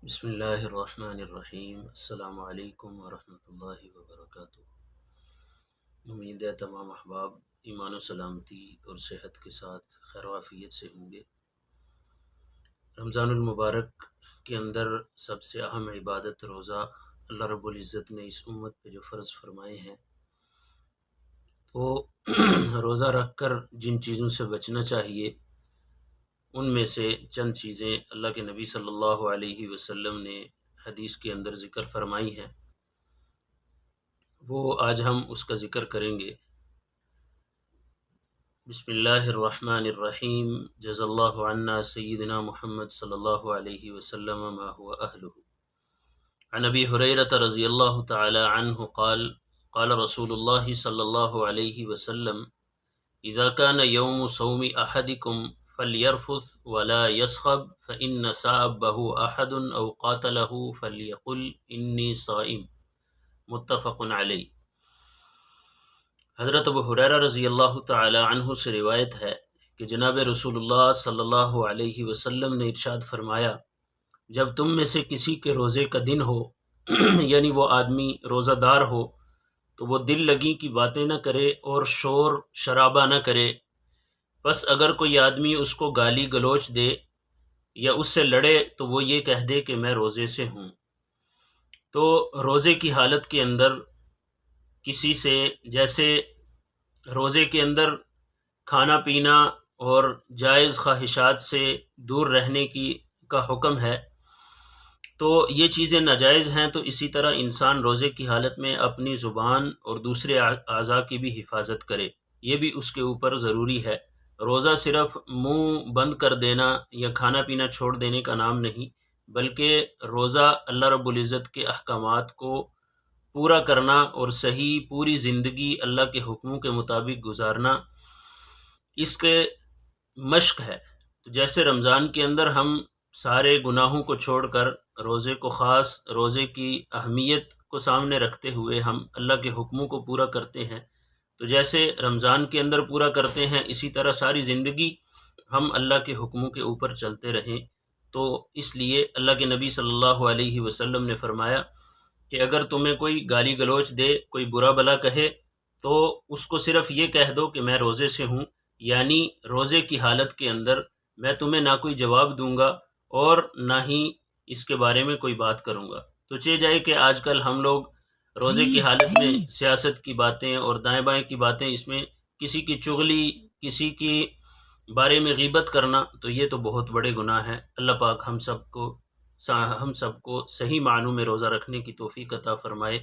بسم اللہ الرحمن الرحیم۔ السلام علیکم ورحمۃ اللہ وبرکاتہ۔ امید ہے تمام احباب ایمان و سلامتی اور صحت کے ساتھ خیر و عافیت سے ہوں گے۔ رمضان المبارک کے اندر سب سے اہم عبادت روزہ اللہ رب العزت نے اس امت پہ جو فرض فرمائے ہیں، تو روزہ رکھ کر جن چیزوں سے بچنا چاہیے ان میں سے چند چیزیں اللہ کے نبی صلی اللہ علیہ وسلم نے حدیث کے اندر ذکر فرمائی ہیں، وہ آج ہم اس کا ذکر کریں گے۔ بسم اللہ الرحمن الرحیم۔ جزا اللہ عنا سیدنا محمد صلی اللہ علیہ وسلم ما هو اہلہ۔ عن ابی ہریرہ رضی اللہ تعالی عنہ قال قال رسول اللہ صلی اللہ علیہ وسلم اذا كان يوم صوم احدكم فليرفث ولا يصخب فإن سابه احد او قاتله فليقل انی صائم، متفق علیہ۔ حضرت ابو ہریرہ رضی اللہ تعالی عنہ سے روایت ہے کہ جناب رسول اللہ صلی اللہ علیہ وسلم نے ارشاد فرمایا، جب تم میں سے کسی کے روزے کا دن ہو یعنی وہ آدمی روزہ دار ہو تو وہ دل لگی کی باتیں نہ کرے اور شور شرابہ نہ کرے۔ بس اگر کوئی آدمی اس کو گالی گلوچ دے یا اس سے لڑے تو وہ یہ کہہ دے کہ میں روزے سے ہوں۔ تو روزے کی حالت کے اندر کسی سے، جیسے روزے کے اندر کھانا پینا اور جائز خواہشات سے دور رہنے کا حکم ہے، تو یہ چیزیں ناجائز ہیں، تو اسی طرح انسان روزے کی حالت میں اپنی زبان اور دوسرے اعضاء کی بھی حفاظت کرے، یہ بھی اس کے اوپر ضروری ہے۔ روزہ صرف منہ بند کر دینا یا کھانا پینا چھوڑ دینے کا نام نہیں، بلکہ روزہ اللہ رب العزت کے احکامات کو پورا کرنا اور صحیح پوری زندگی اللہ کے حکموں کے مطابق گزارنا، اس کے مشق ہے۔ تو جیسے رمضان کے اندر ہم سارے گناہوں کو چھوڑ کر روزے کو، خاص روزے کی اہمیت کو سامنے رکھتے ہوئے ہم اللہ کے حکموں کو پورا کرتے ہیں، تو جیسے رمضان کے اندر پورا کرتے ہیں اسی طرح ساری زندگی ہم اللہ کے حکموں کے اوپر چلتے رہیں۔ تو اس لیے اللہ کے نبی صلی اللہ علیہ وسلم نے فرمایا کہ اگر تمہیں کوئی گالی گلوچ دے، کوئی برا بلا کہے، تو اس کو صرف یہ کہہ دو کہ میں روزے سے ہوں، یعنی روزے کی حالت کے اندر میں تمہیں نہ کوئی جواب دوں گا اور نہ ہی اس کے بارے میں کوئی بات کروں گا۔ تو چہ جائے کہ آج کل ہم لوگ روزے کی حالت میں سیاست کی باتیں اور دائیں بائیں کی باتیں، اس میں کسی کی چغلی، کسی کی بارے میں غیبت کرنا، تو یہ تو بہت بڑے گناہ ہیں۔ اللہ پاک ہم سب کو صحیح معنوں میں روزہ رکھنے کی توفیق عطا فرمائے۔